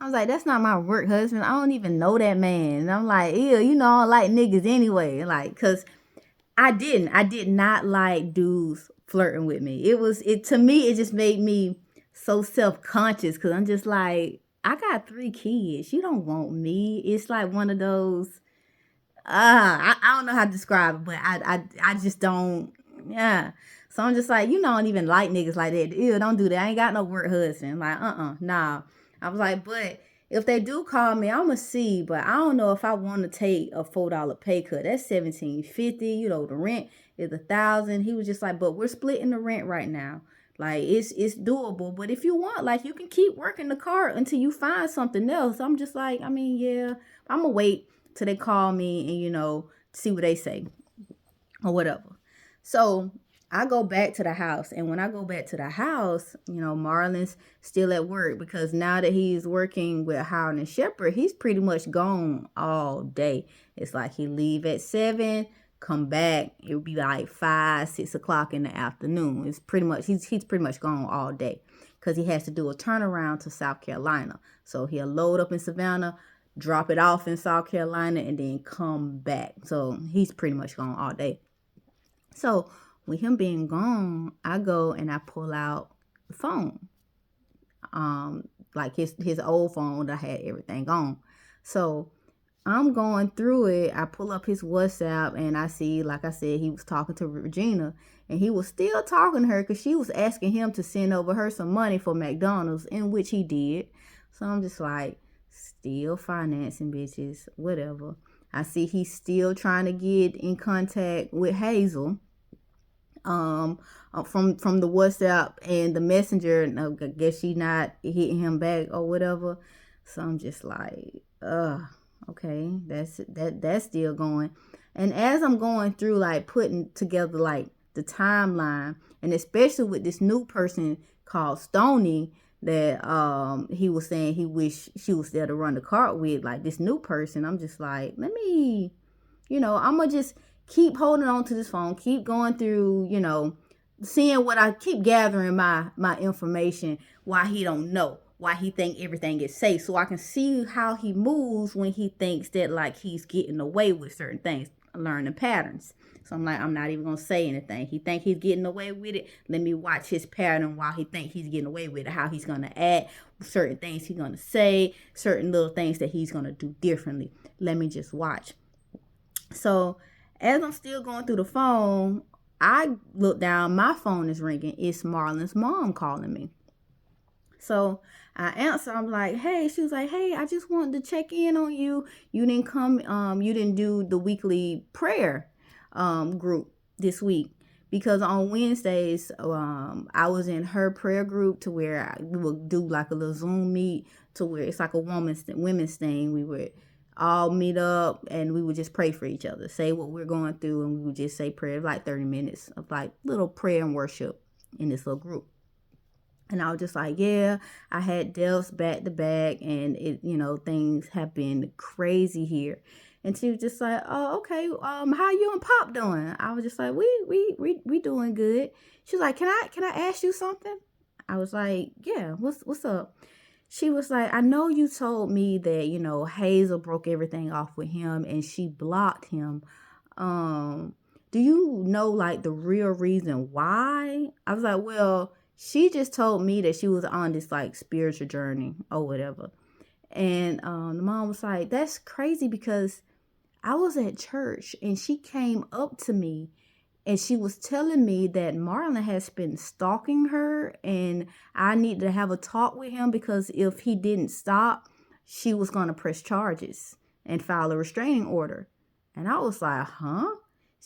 I was like, that's not my work husband. I don't even know that man. And I'm like, ew, I don't like niggas anyway. Like, cause I did not like dudes flirting with me. To me, it just made me so self-conscious. Cause I'm just like, I got 3 kids. You don't want me. It's like one of those, I don't know how to describe it, but I just don't, yeah. So I'm just like, I don't even like niggas like that. Ew, don't do that. I ain't got no work husband. Like, nah. I was like, but if they do call me, I'ma see. But I don't know if I want to take a $4 pay cut. That's $17.50. The rent is $1,000. He was just like, but we're splitting the rent right now. Like it's doable. But if you want, like, you can keep working the car until you find something else. I'm just like, I mean, yeah, I'm gonna wait till they call me and see what they say or whatever. So I go back to the house, and when I go back to the house, Marlon's still at work because now that he's working with Howard and Shepherd, he's pretty much gone all day. It's like he leave at 7, come back. It would be like 5, 6 o'clock in the afternoon. It's pretty much he's pretty much gone all day because he has to do a turnaround to South Carolina. So he'll load up in Savannah, drop it off in South Carolina, and then come back. So he's pretty much gone all day. So with him being gone, I go and I pull out the phone, like his old phone that had everything on. So I'm going through it. I pull up his WhatsApp and I see, like I said, he was talking to Regina, and he was still talking to her because she was asking him to send over her some money for McDonald's, in which he did. So I'm just like, still financing bitches, whatever. I see he's still trying to get in contact with Hazel, from the WhatsApp and the messenger. And I guess she not hitting him back or whatever. So I'm just like, okay, that's still going. And as I'm going through, like, putting together like the timeline, and especially with this new person called Stony that he was saying he wished she was there to run the cart with, like this new person, I'm just like, let me, I'm gonna just keep holding on to this phone, keep going through, seeing what I keep gathering my information, why he don't know, why he think everything is safe, so I can see how he moves when he thinks that, like, he's getting away with certain things, learning patterns. So I'm like, I'm not even gonna say anything. He think he's getting away with it. Let me watch his pattern while he think he's getting away with it. How he's gonna act, certain things he's gonna say, certain little things that he's gonna do differently. Let me just watch. So as I'm still going through the phone, I look down. My phone is ringing. It's Marlon's mom calling me. So I answer. I'm like, hey. She was like, hey, I just wanted to check in on you. You didn't come. You didn't do the weekly prayer group this week, because on Wednesdays, I was in her prayer group to where we would do like a little Zoom meet to where it's like a women's thing. We would all meet up and we would just pray for each other, say what we're going through, and we would just say prayer, like 30 minutes of like little prayer and worship in this little group. And I was just like, yeah, I had deaths back to back, and things have been crazy here. And she was just like, oh, okay. How you and Pop doing? I was just like, we doing good. She was like, can I ask you something? I was like, yeah, what's up? She was like, I know you told me that, Hazel broke everything off with him and she blocked him. Do you know, like, the real reason why? I was like, well, she just told me that she was on this like spiritual journey or whatever. And the mom was like, that's crazy, because I was at church and she came up to me and she was telling me that Marlon has been stalking her and I need to have a talk with him, because if he didn't stop, she was going to press charges and file a restraining order. And I was like, huh?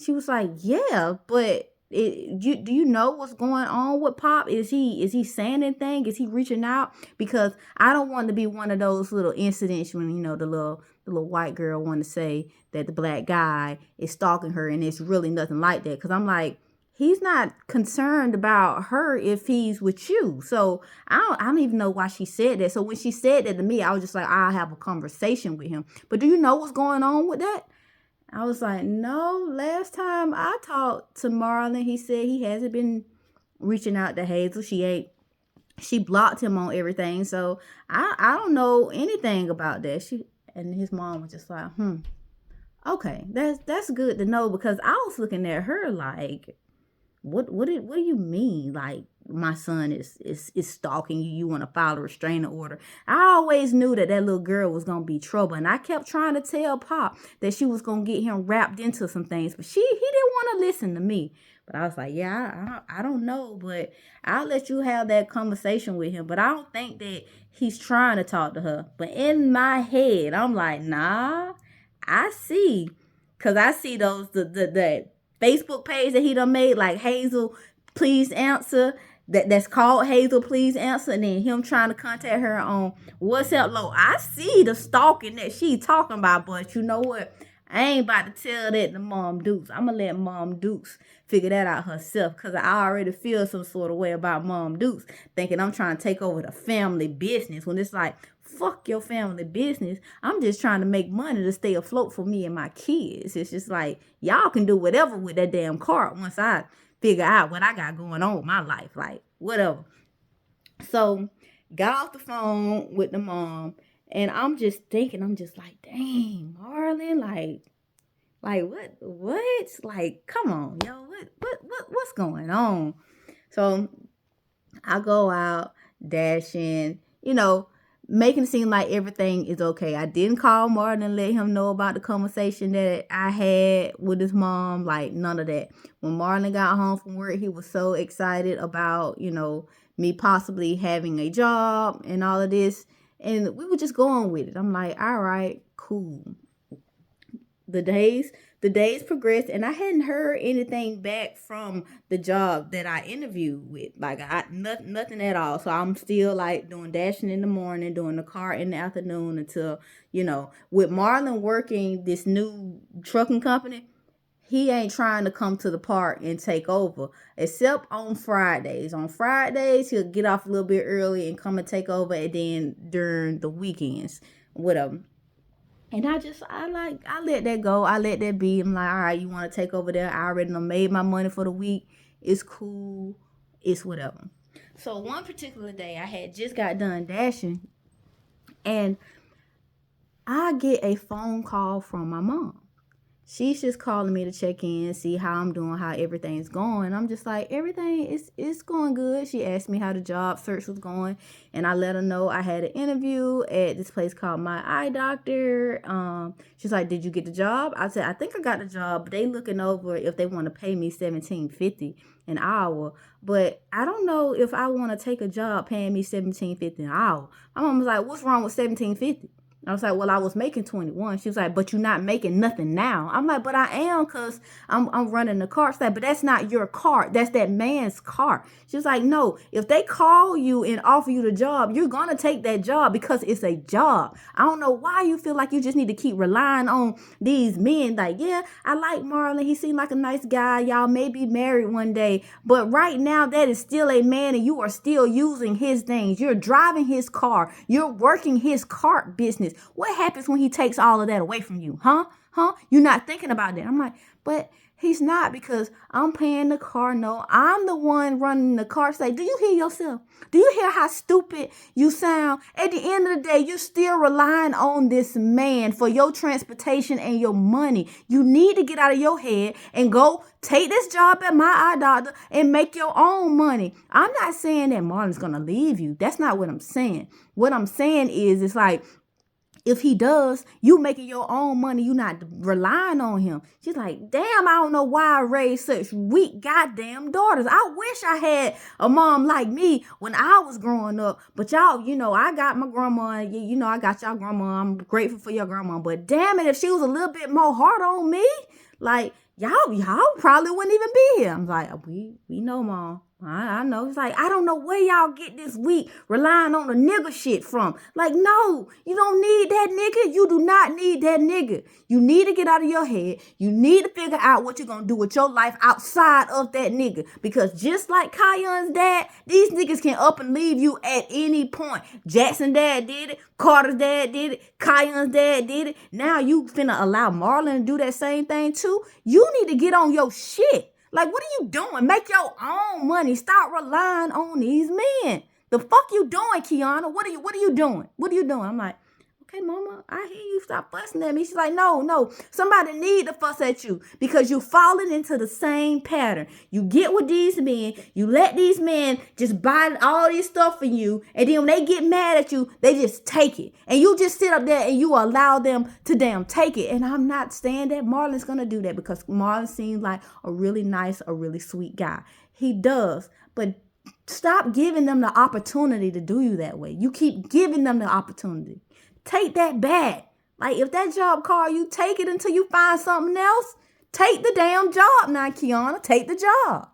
She was like, yeah, but do you know what's going on with Pop? Is he saying anything? Is he reaching out? Because I don't want to be one of those little incidents when the little white girl want to say that the black guy is stalking her, and it's really nothing like that. Because I'm like, he's not concerned about her if he's with you. So I don't even know why she said that. So when she said that to me, I was just like, I'll have a conversation with him. But do you know what's going on with that? I was like, no, last time I talked to Marlon, he said he hasn't been reaching out to Hazel. She ain't She blocked him on everything. So I don't know anything about that. And his mom was just like, okay, that's good to know, because I was looking at her like, what do you mean? Like, my son is stalking you? You want to file a restraining order? I always knew that little girl was gonna be trouble, and I kept trying to tell Pop that she was gonna get him wrapped into some things, but he didn't want to listen to me. But I was like, yeah, I don't know, but I'll let you have that conversation with him. But I don't think that he's trying to talk to her. But in my head, I'm like, nah, I see, cause I see those the Facebook page that he done made, like Hazel, please answer. That's called Hazel, please answer. And then him trying to contact her on WhatsApp low. I see the stalking that she talking about, but you know what? I ain't about to tell that to Mom Dukes. I'm going to let Mom Dukes figure that out herself, because I already feel some sort of way about Mom Dukes, thinking I'm trying to take over the family business, when it's like, fuck your family business. I'm just trying to make money to stay afloat for me and my kids. It's just like, y'all can do whatever with that damn card once I figure out what I got going on with my life. Like, whatever. So, got off the phone with the mom, and I'm just thinking, I'm just like, dang, Marlon, what? Like, come on, yo, what's going on? So, I go out, dashing, making it seem like everything is okay. I didn't call Martin and let him know about the conversation that I had with his mom. Like, none of that. When Marlon got home from work, he was so excited about, me possibly having a job and all of this. And we were just going with it. I'm like, all right, cool. The days progressed, and I hadn't heard anything back from the job that I interviewed with. Like, nothing at all. So I'm still like doing dashing in the morning, doing the car in the afternoon, until, with Marlon working this new trucking company, he ain't trying to come to the park and take over, except on Fridays. On Fridays, he'll get off a little bit early and come and take over, and then during the weekends, whatever. And I let that go. I let that be. I'm like, all right, you want to take over there? I already made my money for the week. It's cool. It's whatever. So one particular day, I had just got done dashing, and I get a phone call from my mom. She's just calling me to check in, see how I'm doing, how everything's going. I'm just like, everything is going good. She asked me how the job search was going, and I let her know I had an interview at this place called My Eye Doctor. She's like, did you get the job? I said, I think I got the job, but they looking over if they want to pay me $17.50 an hour. But I don't know if I want to take a job paying me $17.50 an hour. My mom was like, what's wrong with $17.50? I was like, well, I was making 21. She was like, but you're not making nothing now. I'm like, but I am, because I'm running the car. She's like, but that's not your car. That's that man's car. She was like, no, if they call you and offer you the job, you're going to take that job because it's a job. I don't know why you feel like you just need to keep relying on these men. Like, yeah, I like Marlon. He seemed like a nice guy. Y'all may be married one day. But right now, that is still a man, and you are still using his things. You're driving his car. You're working his cart business. What happens when he takes all of that away from you? Huh? You're not thinking about that. I'm like, but he's not, because I'm paying the car note. I'm the one running the car. Say, do you hear yourself? Do you hear how stupid you sound? At the end of the day, you're still relying on this man for your transportation and your money. You need to get out of your head and go take this job at My Eye Doctor and make your own money. I'm not saying that Marlon's going to leave you. That's not what I'm saying. What I'm saying is, it's like, if he does, you making your own money. You not relying on him. She's like, damn, I don't know why I raised such weak goddamn daughters. I wish I had a mom like me when I was growing up. But y'all, I got my grandma. I got y'all grandma. I'm grateful for your grandma. But damn it, if she was a little bit more hard on me, like, y'all probably wouldn't even be here. I'm like, we know, Mom. I know. It's like, I don't know where y'all get this week relying on the nigga shit from. Like, no, you don't need that nigga. You do not need that nigga. You need to get out of your head. You need to figure out what you're going to do with your life outside of that nigga. Because just like Kayon's dad, these niggas can up and leave you at any point. Jackson's dad did it. Carter's dad did it. Kayon's dad did it. Now you finna allow Marlon to do that same thing too? You need to get on your shit. Like, what are you doing? Make your own money. Stop relying on these men. The fuck you doing, Kiana? What are you doing? What are you doing? I'm like, okay, mama, I hear you. Stop fussing at me. She's like, no. Somebody need to fuss at you because you're falling into the same pattern. You get with these men. You let these men just buy all this stuff for you. And then when they get mad at you, they just take it. And you just sit up there and you allow them to damn take it. And I'm not saying that Marlon's going to do that because Marlon seems like a really nice, a really sweet guy. He does. But stop giving them the opportunity to do you that way. You keep giving them the opportunity. Take that back. Like, if that job call you, take it until you find something else. Take the damn job now, Kiana. Take the job.